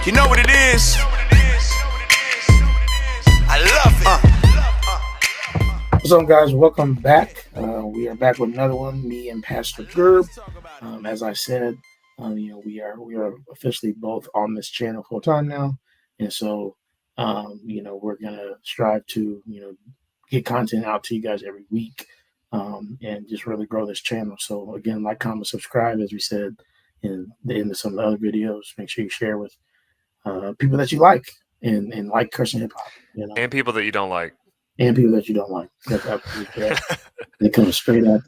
You know what it is. I love it. What's up, guys? Welcome back. We are back with another one. Me and Pastor Gerb. As I said, we are officially both on this channel full time now, and so we're gonna strive to get content out to you guys every week, and just really grow this channel. So again, like, comment, subscribe, as we said in the end of some of the other videos. Make sure you share with people that you like and like Christian hip hop, and people that you don't like. And people that you don't like. That's absolutely correct. They come straight out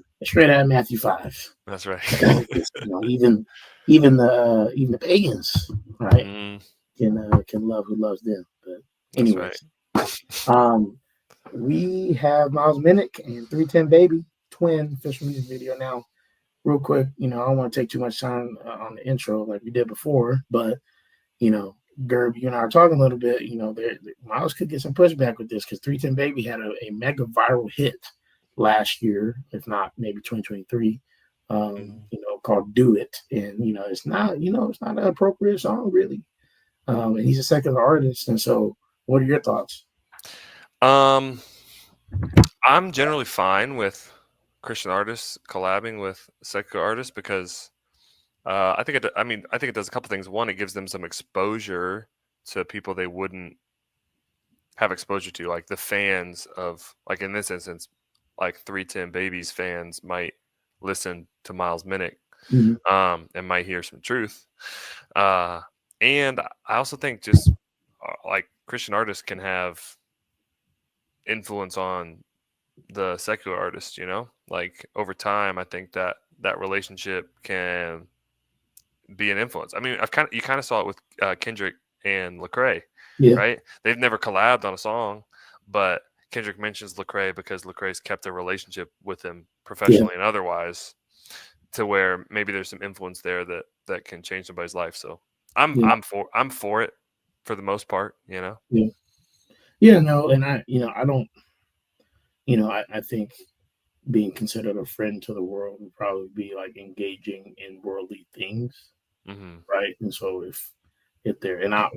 Matthew 5. That's right. Even the pagans, right? Can love who loves them. But anyways, right. We have Miles Minnick and 310Babii twin official music video. Now, real quick, I don't want to take too much time on the intro like we did before, but Gerb, you and I are talking a little bit. Miles could get some pushback with this because 310Babii had a mega viral hit last year, if not maybe 2023, called "Do It," and it's not an appropriate song really, and he's a secular artist. And so, what are your thoughts? I'm generally fine with Christian artists collabing with secular artists because I think it does a couple things. One, it gives them some exposure to people they wouldn't have exposure to, like the fans of, like in this instance, like 310Babie's fans might listen to Miles Minnick, and might hear some truth. And I also think just like Christian artists can have influence on the secular artist, like over time. I think that relationship can be an influence. I mean, you kind of saw it with Kendrick and Lecrae, right? They've never collabed on a song, but Kendrick mentions Lecrae because Lecrae's kept a relationship with him professionally and otherwise, to where maybe there's some influence there that can change somebody's life. So I'm for it for the most part, and I don't, I think being considered a friend to the world would probably be like engaging in worldly things, right? And so if they're, and I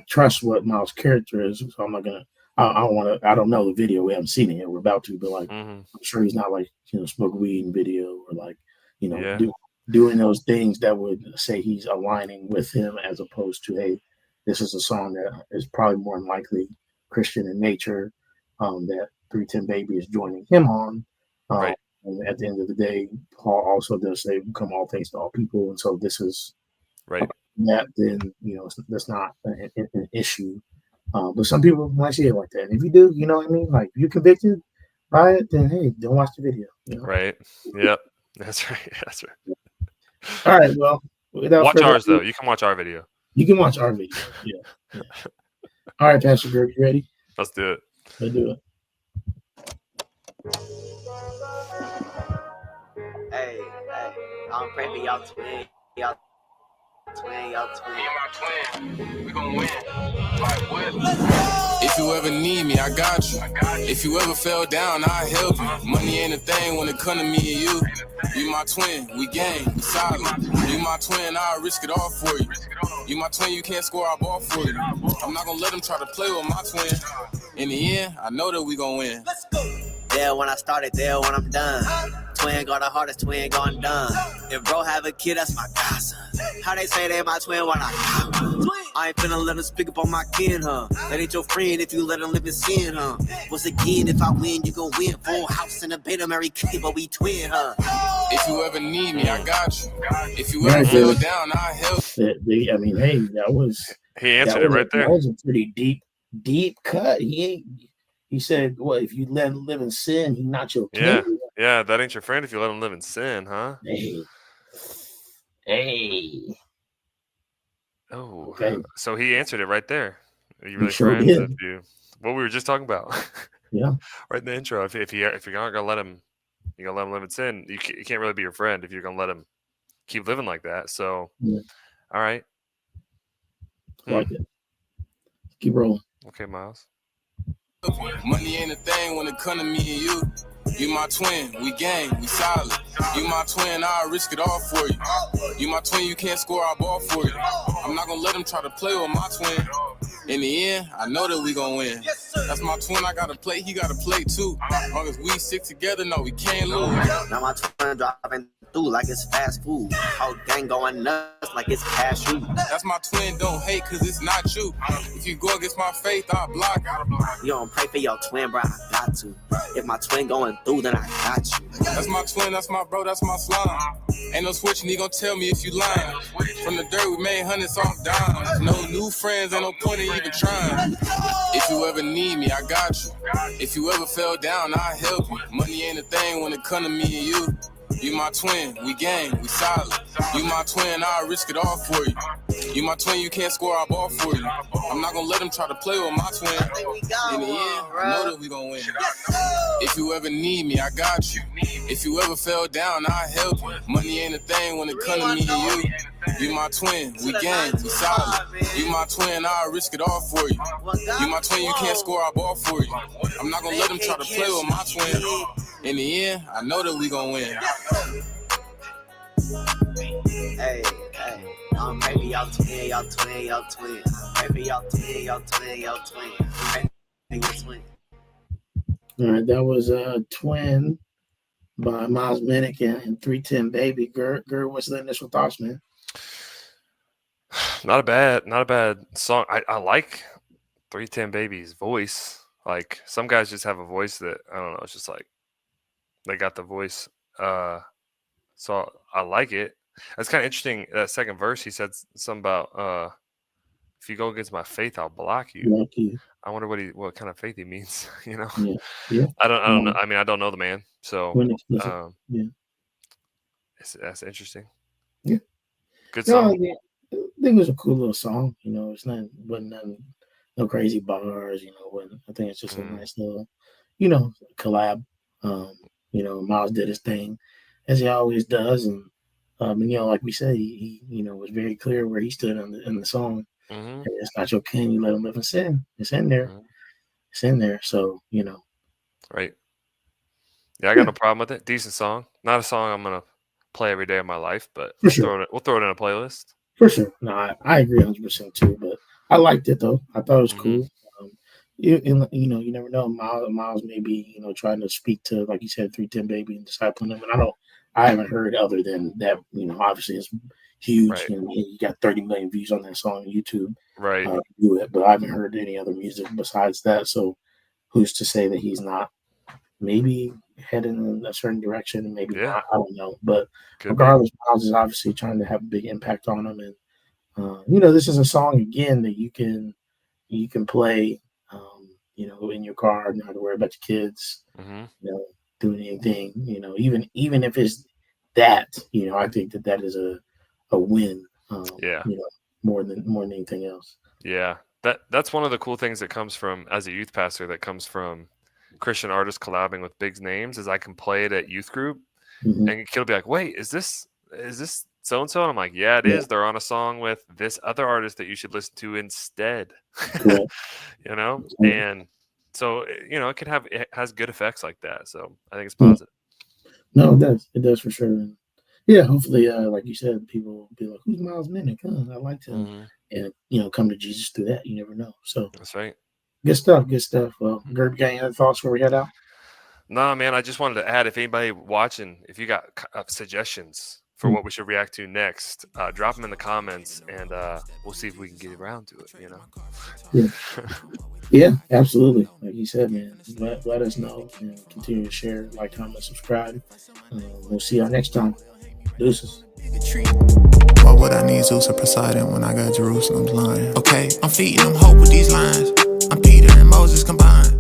trust what Miles' character is, so I'm not gonna. I don't know the video. We haven't seen it yet. We're about to, but like, I'm sure he's not like smoke weed in video or like doing those things that would say he's aligning with him, as opposed to, hey, this is a song that is probably more than likely Christian in nature, that 310Babii is joining him on. Right. And at the end of the day, Paul also does say, "Become all things to all people," and so this is right. That then that's not an issue. But some people might see it like that. And if you do, you know what I mean? Like, if you're convicted by it, then hey, don't watch the video. Right. Yep. That's right. That's right. All right. Well, watch ours though. You can watch our video. You can watch our video. Yeah. All right, Pastor Gerb, you ready? Let's do it. Let's do it. Hey, I'm praying for y'all twin. Y'all twin. We gonna win. If you ever need me, I got you. If you ever fell down, I'll help you. Money ain't a thing when it come to me and you. You my twin, we gang, we solid. You my twin, I'll risk it all for you. You my twin, you can't score our ball for you. I'm not gonna let them try to play with my twin. In the end, I know that we gonna win. Let's go. There when I started, there when I'm done. Twin got the hardest, twin gone done. If bro have a kid, that's my godson. How they say they my twin when I ain't finna let him speak up on my kin, huh? That ain't your friend if you let him live in sin, huh? Once again, if I win, you gon' win. Full house in a beta, Mary Kay, but we twin, huh? If you ever need me, I got you. If you ever fell down, I help. I mean, hey, he answered it right there. That was a pretty deep cut. He said, "Well, if you let him live in sin, he's not your king." Yeah, that ain't your friend if you let him live in sin, huh? Hey. Oh, okay. So he answered it right there. Are you really sure friends? Did. What we were just talking about. Yeah. Right in the intro. If you're not gonna let him, live in sin. You can't really be your friend if you're gonna let him keep living like that. So, all right. I like it. Keep rolling. Okay, Miles. Money ain't a thing when it come to me and you. You my twin, we gang, we solid. You my twin, I'll risk it all for you. You my twin, you can't score our ball for you. I'm not gonna let him try to play with my twin. In the end, I know that we gon' win. That's my twin, I gotta play, he gotta play too. As long as we stick together, no, we can't lose. Now my twin driving through like it's fast food. Whole gang going nuts like it's cashew. That's my twin, don't hate cause it's not you. If you go against my faith, I'll block you. You don't pray for your twin, bro, I got to. If my twin going through, then I got you. That's my twin, that's my bro, that's my slime. Ain't no switching, he gon' tell me if you lying. From the dirt, we made hundreds off dimes. No new friends, ain't no point in even trying. If you ever need me, I got you. If you ever fell down, I'll help you. Money ain't a thing when it come to me and you. You my twin, we gang, we solid. You my twin, I'll risk it all for you. You my twin, you can't score our ball for you. I'm not gonna let him try to play with my twin. In the end, I know that we gon' win. If you ever need me, I got you. If you ever fell down, I'll help you. Money ain't a thing when it come to me and you. You my twin, we gang, we solid. You my twin, I'll risk it all for you. You my twin, you can't score our ball for you. I'm not gonna let him try to play with my twin. In the end, I know that we gon' win. Hey, I'm baby, y'all twin, y'all twin, y'all twin. Baby, y'all twin, y'all twin, y'all twin. Baby, y'all twin. All right, that was Twin by Miles Minnick and 310Babii. Gerb, what's the initial thoughts, man? Not a bad song. I like 310Babie's voice. Like, some guys just have a voice that, I don't know, it's just like they got the voice. So I like it. It's kind of interesting. That second verse, he said something about if you go against my faith, I'll block you. Like you. I wonder what kind of faith he means. You know, yeah. I don't know. I mean, I don't know the man, so that's interesting. Yeah, good song. Yeah. I think it was a cool little song. You know, it's wasn't no crazy bars. You know, I think it's just a nice little, collab. You know, Miles did his thing as he always does, and like we said, he was very clear where he stood in the song. Mm-hmm. Hey, it's not your king, you let him live in sin. It's in there. Mm-hmm. It's in there. So, Right. Yeah, I got no problem with it. Decent song. Not a song I'm gonna play every day of my life, but we'll throw it in a playlist. For sure. No, I agree 100% too, but I liked it though. I thought it was cool. You never know. Miles may be, trying to speak to, like you said, 310Babii and discipling him. And I haven't heard other than that. Obviously it's huge. Right. And you got 30 million views on that song on YouTube. Right. Do it, but I haven't heard any other music besides that. So who's to say that he's not maybe heading in a certain direction and maybe not? I don't know. But regardless, Miles is obviously trying to have a big impact on him. And this is a song again that you can play. In your car, not to worry about your kids, doing anything, even if it's that, I think that is a win, more than anything else. Yeah. That's one of the cool things that comes from, as a youth pastor, that comes from Christian artists collabing with big names, is I can play it at youth group and the kid will be like, wait, is this so-and-so? And I'm like, yeah, it is. They're on a song with this other artist that you should listen to instead. And so, it has good effects like that. So I think it's positive. No, it does for sure. And yeah, hopefully, like you said, people will be like, who's Miles Minnick? I like him. And, come to Jesus through that. You never know. So that's right. Good stuff. Well, Gerb, got any other thoughts before we head out? No, man, I just wanted to add, if anybody watching, if you got suggestions for what we should react to next, drop them in the comments, and we'll see if we can get around to it, Yeah, absolutely. Like you said, man, let us know and continue to share, like, comment, subscribe. We'll see y'all next time. Deuces. Why would I need Zeus or Poseidon when I got Jerusalem's lion? Okay, I'm feeding them hope with these lines. I'm Peter and Moses combined.